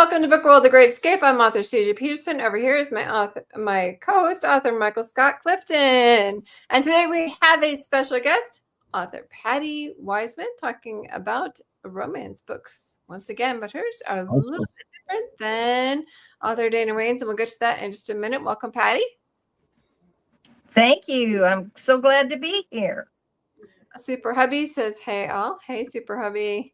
welcome to Book World: The Great Escape. I'm author CJ Peterson. Over here is my co-host, author Michael Scott Clifton. And today we have a special guest, author Patty Wiseman, talking about romance books once again, but hers are a little bit different than author Dana Rains, and we'll get to that in just a minute. Welcome, Patty. Thank you. I'm so glad to be here. Super Hubby says, hey, all. Hey, Super Hubby.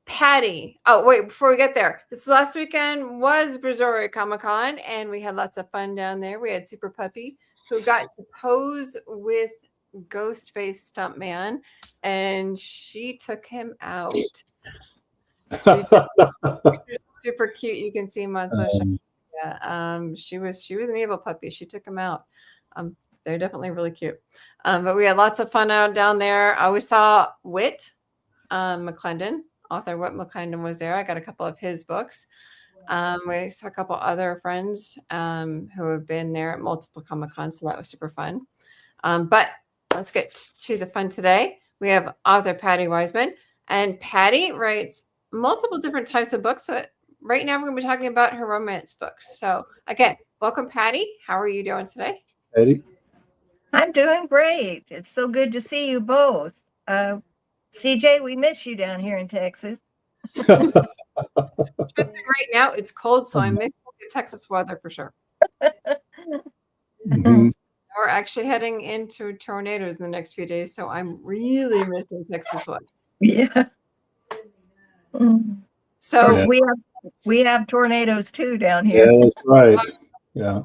Patty. Oh, wait, before we get there, this last weekend was Brazoria Comic-Con, and we had lots of fun down there. We had Super Puppy, who got to pose with Ghostface Stuntman, and she took him out. She's super cute. You can see him on social media. She was an evil puppy. She took him out. They're definitely really cute. But we had lots of fun out down there. We saw Whit McClendon, author Whit McClendon was there. I got a couple of his books. We saw a couple other friends who have been there at multiple Comic-Cons, so that was super fun. But let's get to the fun today. We have author Patty Wiseman, and Patty writes multiple different types of books, but right now we're going to be talking about her romance books. So again, welcome, Patty. How are you doing today? Patty? I'm doing great. It's so good to see you both. CJ, we miss you down here in Texas. Right now it's cold, so I miss the Texas weather for sure. Mm-hmm. We're actually heading into tornadoes in the next few days, so I'm really missing Texas weather. Yeah. So we have tornadoes too down here. Yeah, that's right. Yeah.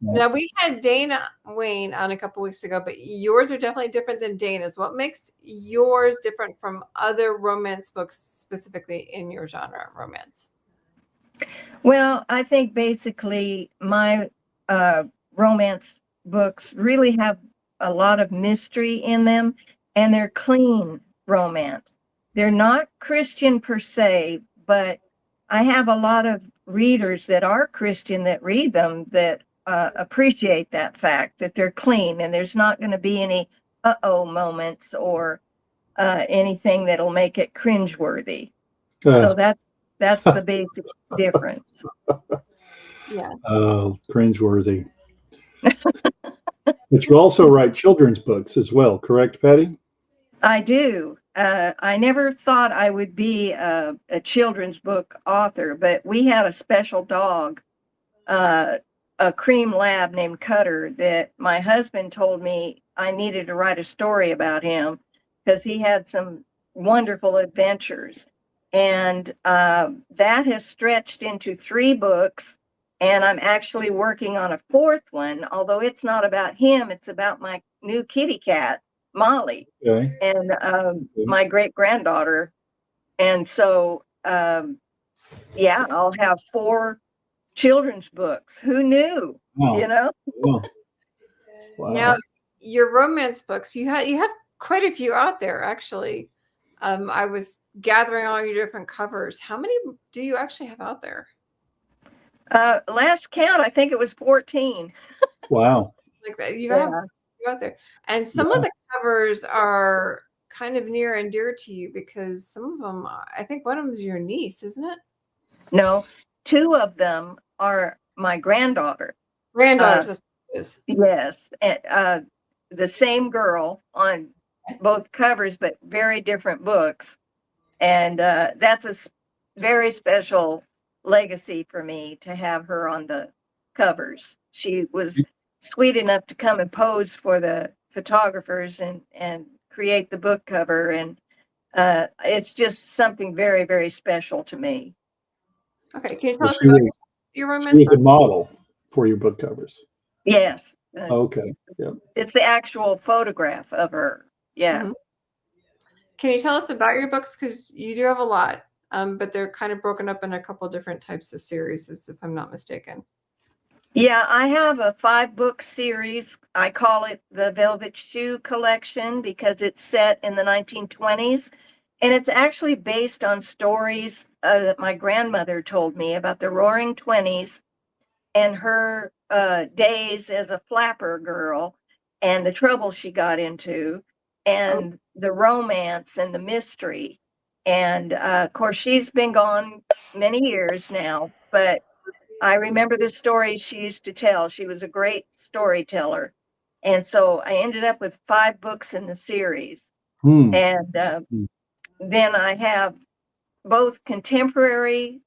Now we had Dana Wayne on a couple weeks ago, but yours are definitely different than Dana's. What makes yours different from other romance books, specifically in your genre, romance? Well, I think basically my romance books really have a lot of mystery in them, and they're clean romance. They're not Christian per se, but I have a lot of readers that are Christian that read them that appreciate that fact, that they're clean and there's not going to be any uh-oh moments or anything that'll make it cringeworthy. So that's the basic difference. Yeah. Oh, cringeworthy. But you also write children's books as well, correct, Patty? I do. I never thought I would be a children's book author, but we had a special dog, a cream lab named Cutter, that my husband told me I needed to write a story about him because he had some wonderful adventures. And that has stretched into 3 books. And I'm actually working on a 4th one, although it's not about him. It's about my new kitty cat, Molly, and my great-granddaughter. And so, yeah, I'll have 4 children's books. Who knew? Wow. You know? Wow. Now, your romance books, you have quite a few out there, actually. I was gathering all your different covers. How many do you actually have out there? Last count, I think it was 14. Wow. Like that, you have out there, and some of the covers are kind of near and dear to you because some of them, I think one of them is your niece, isn't it? No, 2 of them are my granddaughter. Granddaughters, yes, and the same girl on both covers, but very different books, and that's a very special legacy for me to have her on the covers. She was sweet enough to come and pose for the photographers and create the book cover, and it's just something very, very special to me. Okay, can you tell us about your romance? She was a model for your book covers. Yes. Okay. Yep. It's the actual photograph of her. Yeah. Mm-hmm. Can you tell us about your books? Because you do have a lot, but they're kind of broken up in a couple different types of series, if I'm not mistaken. Yeah, I have a 5-book series. I call it the Velvet Shoe Collection because it's set in the 1920s. And it's actually based on stories that my grandmother told me about the Roaring '20s and her days as a flapper girl and the trouble she got into and the romance and the mystery. And of course, she's been gone many years now, but I remember the stories she used to tell. She was a great storyteller. And so I ended up with 5 books in the series. Hmm. And Hmm. then I have both contemporary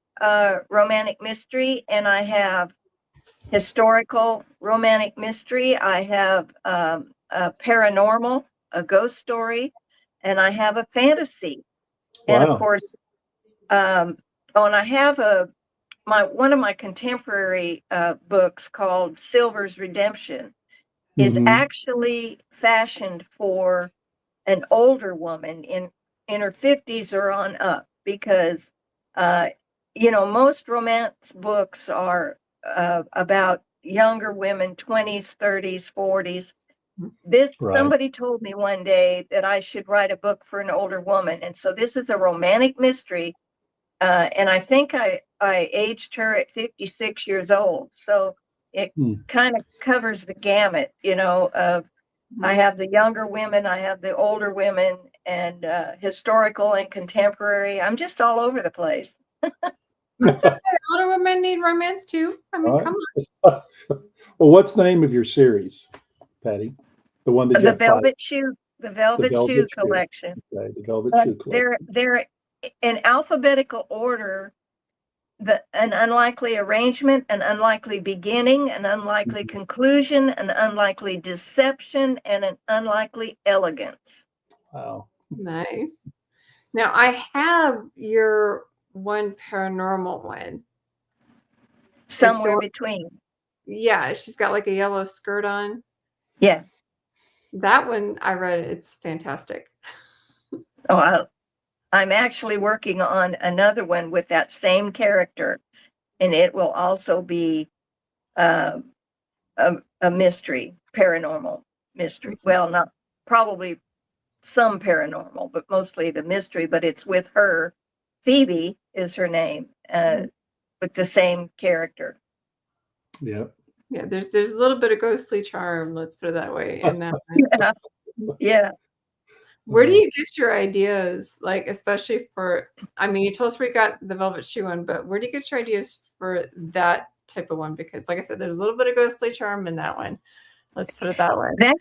romantic mystery, and I have historical romantic mystery. I have a paranormal, a ghost story, and I have a fantasy. And of Wow. course, and I have one of my contemporary books called Silver's Redemption is Mhm. actually fashioned for an older woman in her 50s or on up, because uh, most romance books are about younger women, 20s, 30s, 40s. Right. Somebody told me one day that I should write a book for an older woman, and so this is a romantic mystery. And I think I aged her at 56 years old. So it Hmm. kind of covers the gamut, of I have the younger women, I have the older women, and historical and contemporary. I'm just all over the place. That's okay. Older women need romance too. I mean, All come on. right. Well, what's the name of your series, Patty? The one that you The have 5. The The Velvet Shoe Velvet Shoe. collection. Okay, the Velvet Shoe collection. They're in alphabetical order. An unlikely arrangement, an unlikely beginning, an unlikely Mhm. conclusion, an unlikely deception, and an unlikely elegance. Wow. Nice. Now I have your one paranormal one. Somewhere between. Yeah, she's got like a yellow skirt on. Yeah. That one I read, it's fantastic. Oh, I'm actually working on another one with that same character, and it will also be uh, a mystery, paranormal mystery. Well, not probably some paranormal, but mostly the mystery. But it's with her. Phoebe is her name, with the same character. Yep. Yeah, there's a little bit of ghostly charm, let's put it that way, in that one. Yeah, yeah. Where do you get your ideas? Like, especially for, I mean, you told us where you got the velvet shoe one, but where do you get your ideas for that type of one? Because like I said, there's a little bit of ghostly charm in that one. Let's put it that way.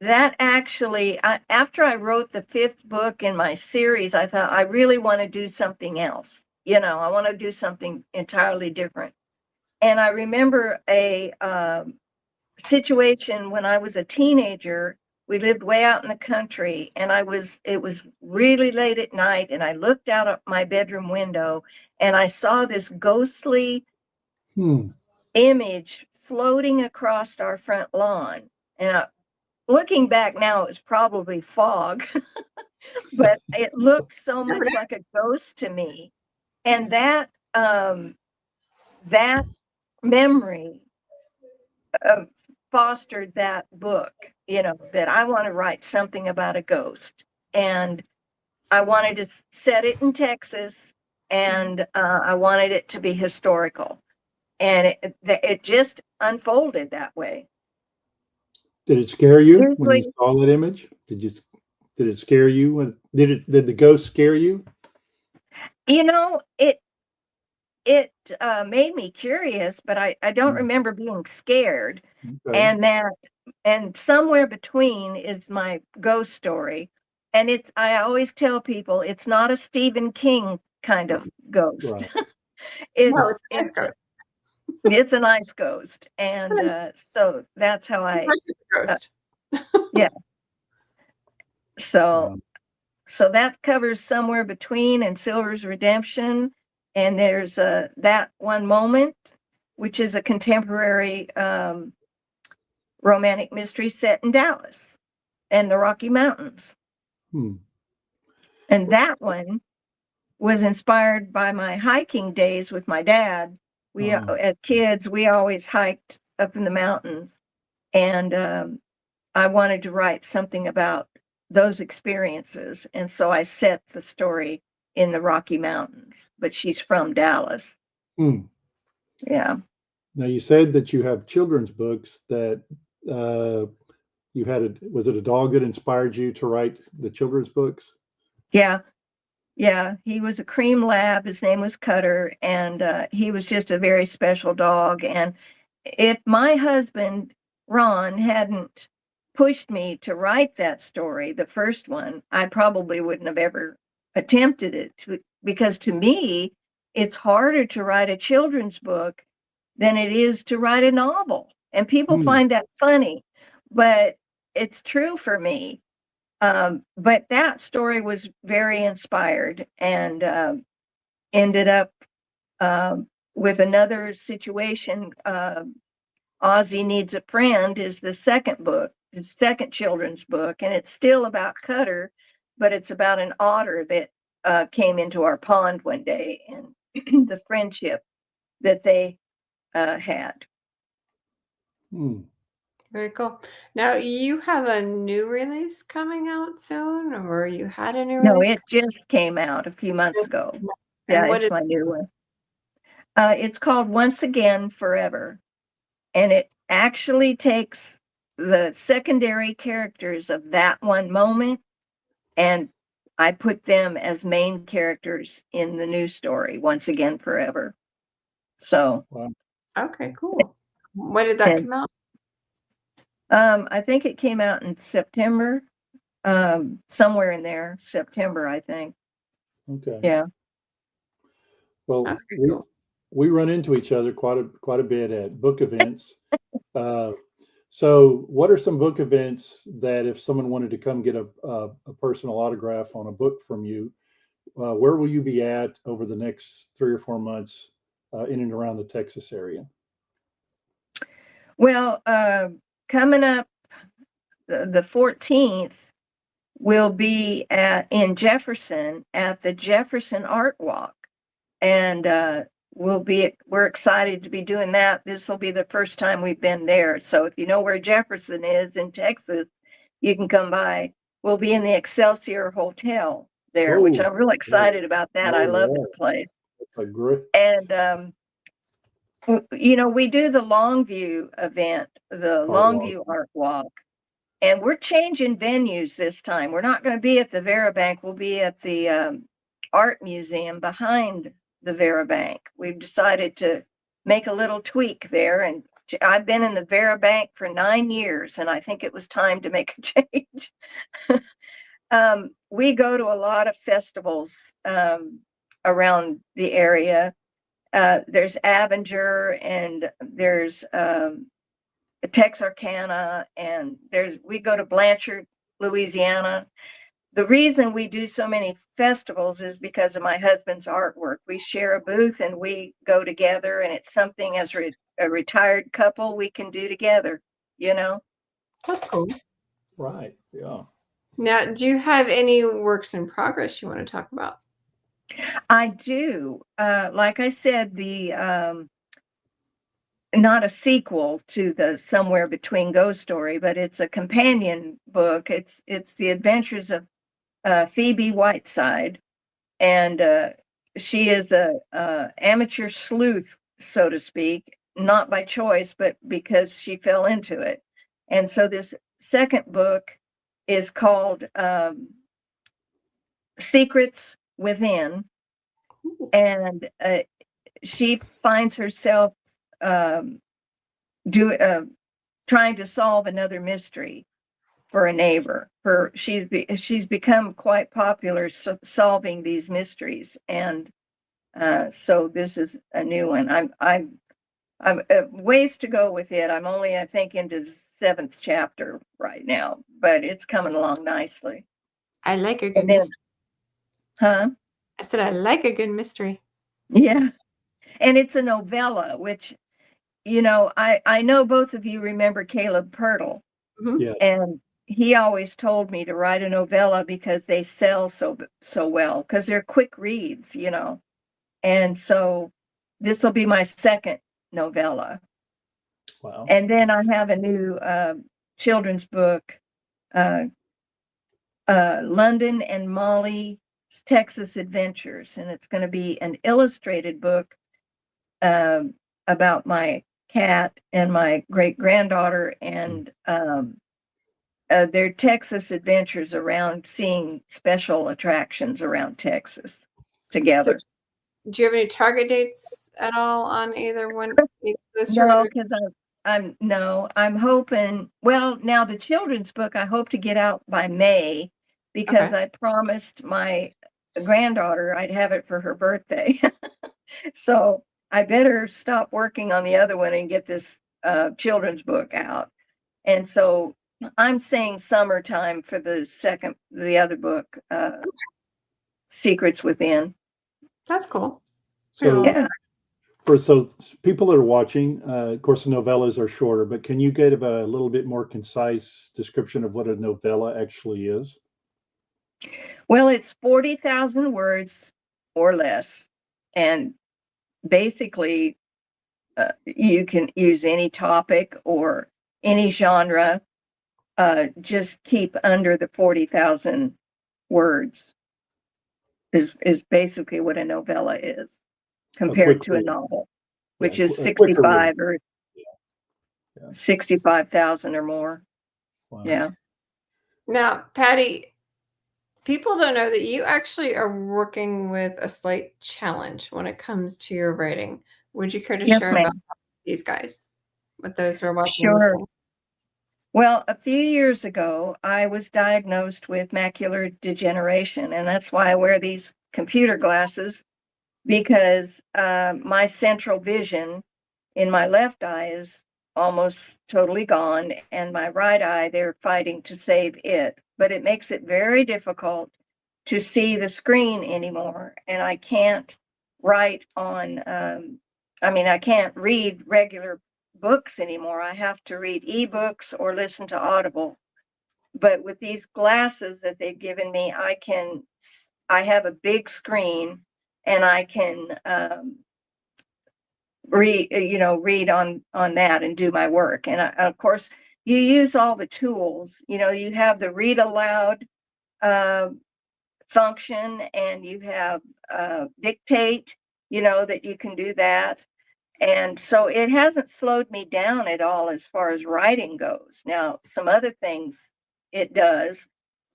That actually, after I wrote the 5th book in my series, I thought I really want to do something else. I want to do something entirely different. And I remember a situation when I was a teenager. We lived way out in the country, and it was really late at night, and I looked out of my bedroom window and I saw this ghostly Hmm. image floating across our front lawn. And looking back now, it was probably fog, but it looked so much like a ghost to me. And that memory fostered that book, that I want to write something about a ghost. And I wanted to set it in Texas, and I wanted it to be historical. And it just unfolded that way. Did it scare you when you Usually, saw that image? Did it scare you? Did the ghost scare you? it made me curious, but I don't remember being scared. Okay. And somewhere between is my ghost story. And I always tell people it's not a Stephen King kind of ghost. Right. No, it's it's a nice it's ghost. it's a nice ghost. And so that's how It's I nice with the ghost. yeah. So Wow. so that covers Somewhere Between and Silver's Redemption. And there's That One Moment, which is a contemporary romantic mystery set in Dallas and the Rocky Mountains. Hmm. And that one was inspired by my hiking days with my dad. As kids, we always hiked up in the mountains. And I wanted to write something about those experiences. And so I set the story in the Rocky Mountains, but she's from Dallas. Hmm. Yeah. Now you said that you have children's books that was it a dog that inspired you to write the children's books? Yeah. Yeah, he was a cream lab. His name was Cutter, and he was just a very special dog. And if my husband, Ron, hadn't pushed me to write that story, the first one, I probably wouldn't have ever attempted it because to me, it's harder to write a children's book than it is to write a novel. And people Hmm. find that funny, but it's true for me. But that story was very inspired and ended up with another situation. Ozzy Needs a Friend is the second book, the second children's book, and it's still about Cutter, but it's about an otter that came into our pond one day and the friendship that they had. Hmm. Very cool. Now you have a new release coming out soon, or you had a new No, release? it just came out a few months ago. And Yeah, what it's is my new one. It's called Once Again Forever. And it actually takes the secondary characters of that one moment and I put them as main characters in the new story, Once Again Forever. So, Wow. okay, cool. When did that and come out? I think it came out in September, somewhere in there, September, I think. Okay. Yeah. Well, Okay, we cool. we run into each other quite a bit at book events. Uh, so, what are some book events that if someone wanted to come get a personal autograph on a book from you, where will you be at over the next 3 or 4 months in and around the Texas area? Well, coming up the 14th, we'll be in Jefferson at the Jefferson Art Walk. And we're excited to be doing that. This will be the first time we've been there. So if you know where Jefferson is in Texas, you can come by. We'll be in the Excelsior Hotel there, which Oh, I'm real yeah. excited about that. I love All that place. right. A great. And we do the Longview event, the Art walk. Longview Art Walk. And we're changing venues this time. We're not going to be at the Vera Bank. We'll be at the art museum behind the Vera Bank. We've decided to make a little tweak there. And I've been in the Vera Bank for 9 years, and I think it was time to make a change. We go to a lot of festivals around the area. There's Avenger, and there's Texarkana, and we go to Blanchard, Louisiana. The reason we do so many festivals is because of my husband's artwork. We share a booth and we go together, and it's something as a retired couple we can do together, you know? That's cool. Right. Yeah. Now, do you have any works in progress you want to talk about? I do. Like I said, not a sequel to the Somewhere Between Ghost Story, but it's a companion book. It's the adventures of Phoebe Whiteside, and she is a amateur sleuth, so to speak, not by choice, but because she fell into it. And so this second book is called Secrets Within, Ooh, and she finds herself um, trying to solve another mystery for a neighbor. She's become quite popular solving these mysteries, and so this is a new one. I'm ways to go with it. I'm only, I think, into the 7th chapter right now, but it's coming along nicely. I like a good And then, mystery. huh? I said I like a good mystery. Yeah, and it's a novella, which I know both of you remember Caleb Pirtle. Mhm. Yeah. And he always told me to write a novella because they sell so well, because they're quick reads, And so this will be my second novella. Wow. And then I have a new children's book, uh, London and Molly's Texas Adventures. And it's going to be an illustrated book about my cat and my great granddaughter and they're Texas adventures around seeing special attractions around Texas together. So, do you have any target dates at all on either one? No, because I'm hoping, well, now the children's book, I hope to get out by May because Okay. I promised my granddaughter I'd have it for her birthday. So I better stop working on the other one and get this children's book out. And so I'm saying summertime for the other book, Secrets Within. That's cool. So, Yeah. so people that are watching, of course, the novellas are shorter, but can you give a little bit more concise description of what a novella actually is? Well, it's 40,000 words or less. And basically, you can use any topic or any genre. Just keep under the 40,000 words is basically what a novella is compared to a novel, which is 65 or 65,000 or more. Wow. Yeah. Now, Patty, people don't know that you actually are working with a slight challenge when it comes to your writing. Would you care to Yes, share ma'am. about these guys with those who are watching and Sure. listening? Well, a few years ago, I was diagnosed with macular degeneration, and that's why I wear these computer glasses because my central vision in my left eye is almost totally gone, and my right eye, they're fighting to save it. But it makes it very difficult to see the screen anymore, and I can't write on, I can't read regular books anymore. I have to read ebooks or listen to Audible. But with these glasses that they've given me, I have a big screen and I can read on that and do my work. And of course, you use all the tools. You have the read aloud function, and you have dictate. That you can do that. And so it hasn't slowed me down at all as far as writing goes. Now, some other things it does,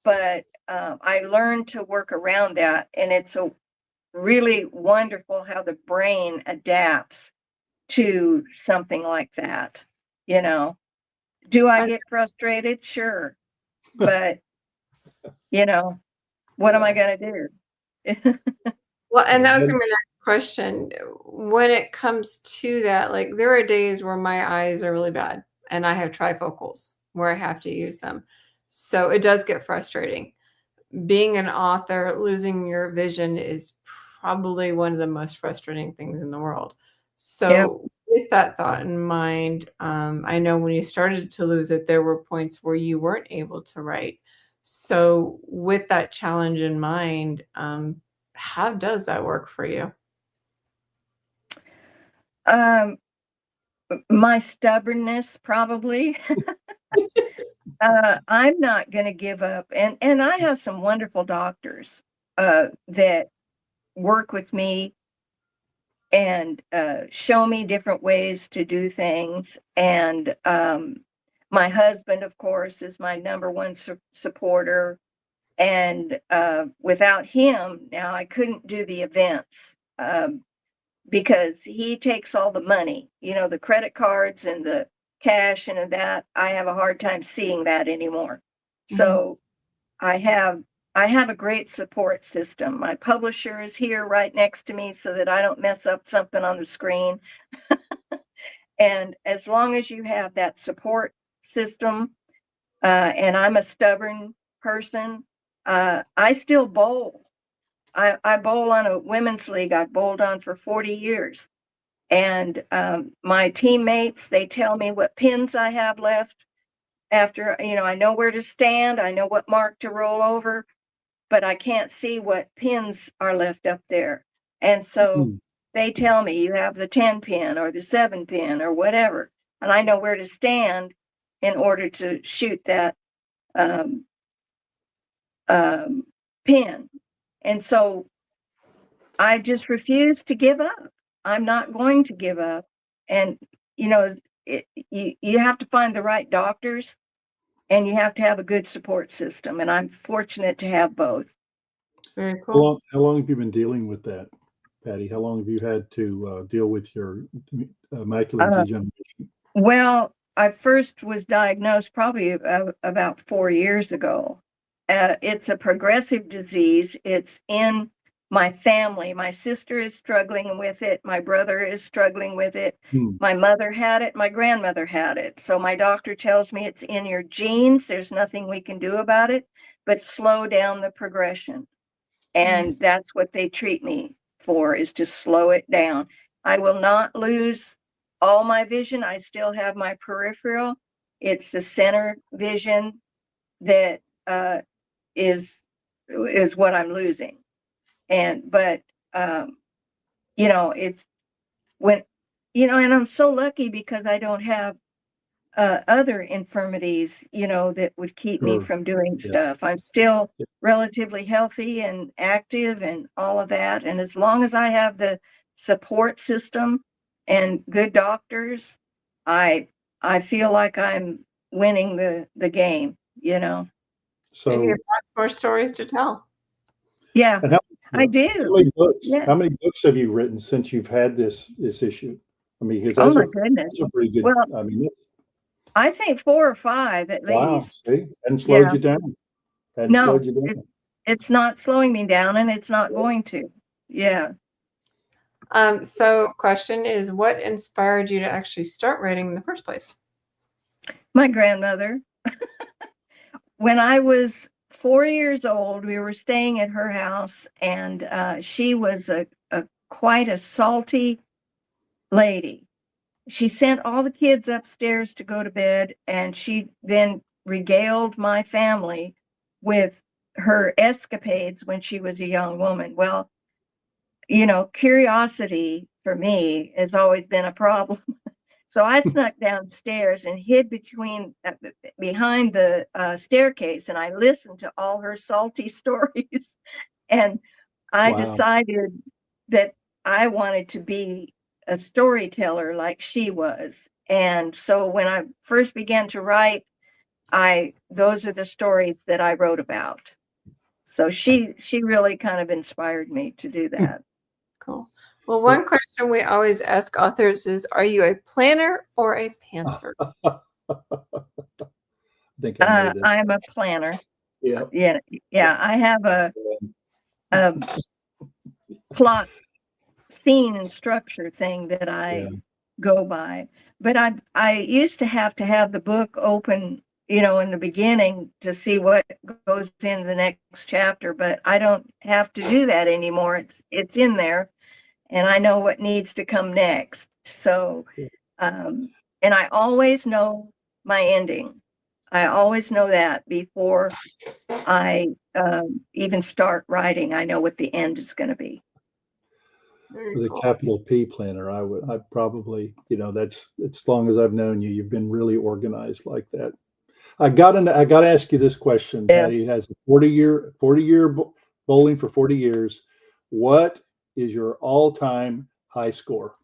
but I learned to work around that. And it's a really wonderful how the brain adapts to something like that. Do I get frustrated? Sure. But, what am I going to do? Well, and that was gonna be my next question. When it comes to that, like there are days where my eyes are really bad and I have trifocals where I have to use them. So it does get frustrating. Being an author, losing your vision is probably one of the most frustrating things in the world. So with that thought in mind, I know when you started to lose it, there were points where you weren't able to write. So with that challenge in mind, how does that work for you? My stubbornness, probably. I'm not going to give up. And I have some wonderful doctors that work with me and show me different ways to do things. And my husband, of course, is my number one supporter. And without him, now I couldn't do the events because he takes all the money, the credit cards and the cash and that. I have a hard time seeing that anymore. So I have a great support system. My publisher is here right next to me so that I don't mess up something on the screen. And as long as you have that support system, and I'm a stubborn person, I still bowl. I bowl on a women's league I've bowled on for 40 years. And my teammates, they tell me what pins I have left after, I know where to stand. I know what mark to roll over, but I can't see what pins are left up there. And so they tell me you have the 10 pin or the 7 pin or whatever. And I know where to stand in order to shoot that pin. And so I just refuse to give up. I'm not going to give up. And, you have to find the right doctors and you have to have a good support system. And I'm fortunate to have both. Very cool. How long have you been dealing with that, Patty? How long have you had to deal with your macular degeneration? Well, I first was diagnosed probably about 4 years ago. It's a progressive disease. It's in my family. My sister is struggling with it. My brother is struggling with it. My mother had it. My grandmother had it. So my doctor tells me it's in your genes. There's nothing we can do about it, but slow down the progression. And that's what they treat me for, is to slow it down. I will not lose all my vision. I still have my peripheral. It's the center vision that is what I'm losing. But it's when, and I'm so lucky because I don't have other infirmities, that would keep me from doing stuff. I'm still relatively healthy and active and all of that. And as long as I have the support system and good doctors, I feel like I'm winning the game, So, and you have lots more stories to tell. Yeah, and I do. How many books? Yeah. How many books have you written since you've had this issue? I mean, because Oh my goodness. that's a pretty good. Well, I mean, I think 4 or 5 at wow. least. See, hadn't slowed you down. Hadn't No, slowed you down. it's not slowing me down, and it's not going to. Yeah. So question is, what inspired you to actually start writing in the first place? My grandmother. When I was 4 years old, we were staying at her house, and she was a quite a salty lady. She sent all the kids upstairs to go to bed, and she then regaled my family with her escapades when she was a young woman. Well, curiosity for me has always been a problem. So I snuck downstairs and hid behind the staircase, and I listened to all her salty stories. And I decided that I wanted to be a storyteller like she was. And so when I first began to write, those are the stories that I wrote about. So she really kind of inspired me to do that. Cool. Well, one question we always ask authors is, are you a planner or a pantser? I think I know this. I'm a planner. Yeah. Yeah. I have a plot, scene, and structure thing that I go by. But I used to have the book open, in the beginning to see what goes in the next chapter. But I don't have to do that anymore. It's in there, and I know what needs to come next. So, and I always know my ending. I always know that before I even start writing. I know what the end is going to be. With a capital P planner, I probably, that's as long as I've known you, you've been really organized like that. I got to ask you this question, Patty. Has a 40-year bowling for 40 years. What is your all-time high score?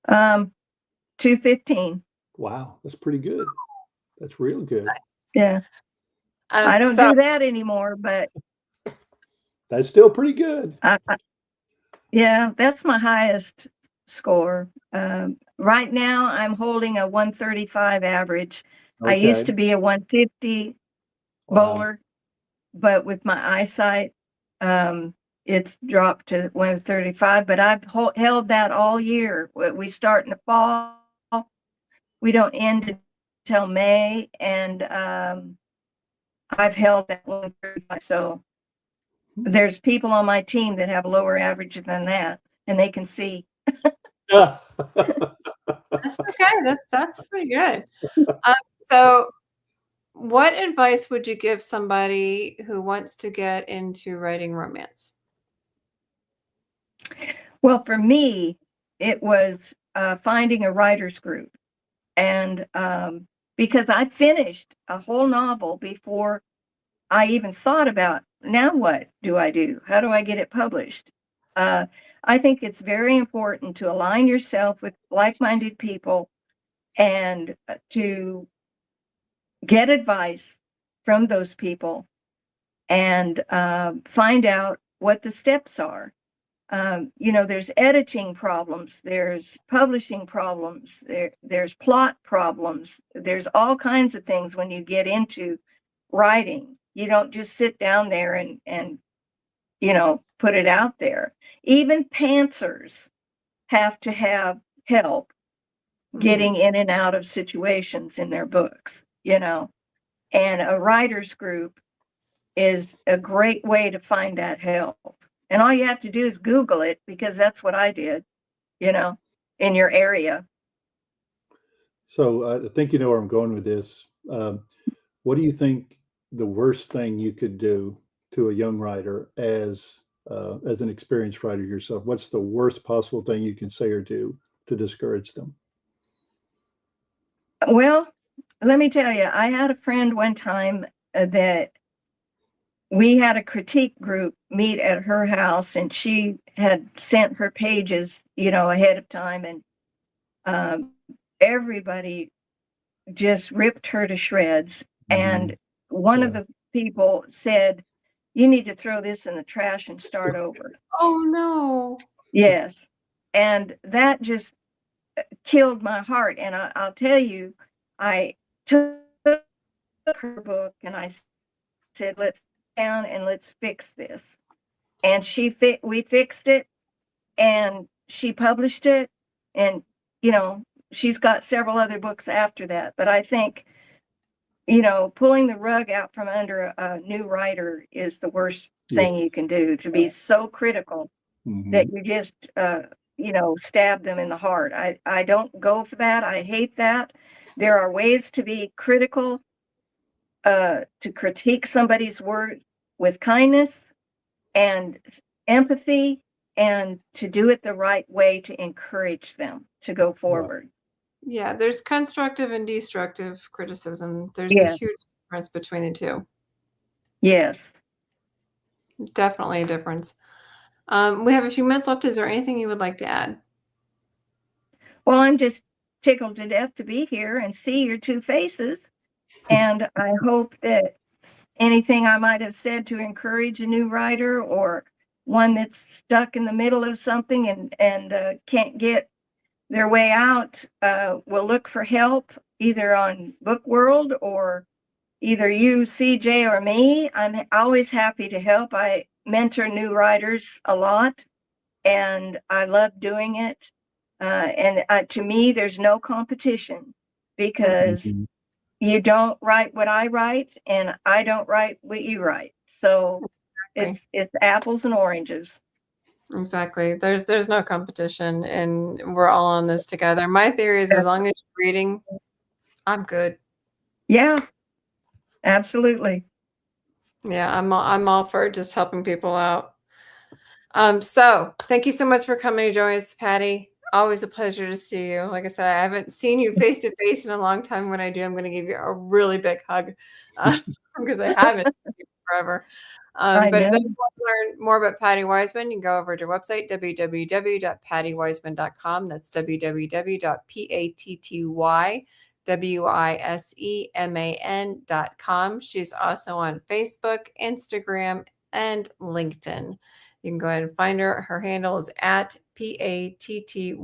215. Wow, that's pretty good. That's real good. Yeah. I don't do that anymore, but that's still pretty good. Yeah, that's my highest score. Right now, I'm holding a 135 average. Okay. I used to be a 150 bowler, but with my eyesight, it's dropped to 135. But I've held that all year. We start in the fall. We don't end until May, and I've held that 135. So there's people on my team that have a lower average than that, and they can see. That's okay. That's pretty good. So what advice would you give somebody who wants to get into writing romance? Well, for me, it was finding a writer's group. And because I finished a whole novel before I even thought about, now what do I do? How do I get it published? I think it's very important to align yourself with like-minded people and to get advice from those people and find out what the steps are. There's editing problems, there's publishing problems, there's plot problems, there's all kinds of things when you get into writing. You don't just sit down there and put it out there. Even pantsers have to have help getting in and out of situations in their books, and a writer's group is a great way to find that help. And all you have to do is Google it, because that's what I did, in your area. So I think you know where I'm going with this. What do you think the worst thing you could do to a young writer as an experienced writer yourself? What's the worst possible thing you can say or do to discourage them? Well, let me tell you, I had a friend one time that we had a critique group meet at her house, and she had sent her pages, ahead of time, and everybody just ripped her to shreds. And one of the people said, "You need to throw this in the trash and start over." Oh no. Yes. And that just killed my heart. And I'll tell you, I took her book and I said, "Let's sit down and let's fix this." And we fixed it, and she published it, and she's got several other books after that. But I think pulling the rug out from under a new writer is the worst thing you can do, to be so critical that you just stab them in the heart. I don't go for that. I hate that. There are ways to be critical, to critique somebody's work with kindness and empathy, and to do it the right way to encourage them to go forward. Yeah, there's constructive and destructive criticism. There's Yes. a huge difference between the two. Yes. Definitely a difference. We have a few minutes left. Is there anything you would like to add? Well, I'm just tickled to death to be here and see your two faces. And I hope that anything I might have said to encourage a new writer, or one that's stuck in the middle of something and can't get their way out, will look for help either on Book World, or either you, CJ, or me. I'm always happy to help. I mentor new writers a lot, and I love doing it. And to me, there's no competition, because you don't write what I write, and I don't write what you write. So it's apples and oranges. Exactly. There's no competition, and we're all on this together. My theory is, as long as you're reading, I'm good. Yeah, absolutely. Yeah, I'm all for just helping people out. So thank you so much for coming to join us, Patty. Always a pleasure to see you. Like I said, I haven't seen you face to face in a long time. When I do, I'm going to give you a really big hug, because I haven't seen you forever. But if you want to learn more about Patty Wiseman, you can go over to our website, www.pattywiseman.com. That's www.pattywiseman.com. She's also on Facebook, Instagram, and LinkedIn. You can go ahead and find her. Her handle is at PATTY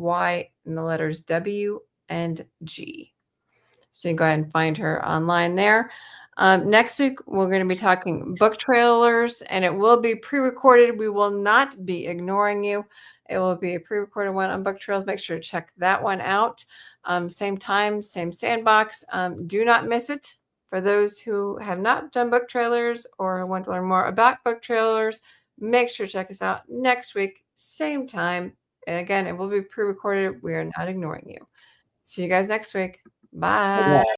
and the letters W and G. So you can go ahead and find her online there. Next week, we're going to be talking book trailers, and it will be pre-recorded. We will not be ignoring you. It will be a pre-recorded one on book trailers. Make sure to check that one out. Same time, same sandbox. Do not miss it. For those who have not done book trailers or want to learn more about book trailers, make sure to check us out next week, same time. And again, it will be pre-recorded. We are not ignoring you. See you guys next week. Bye.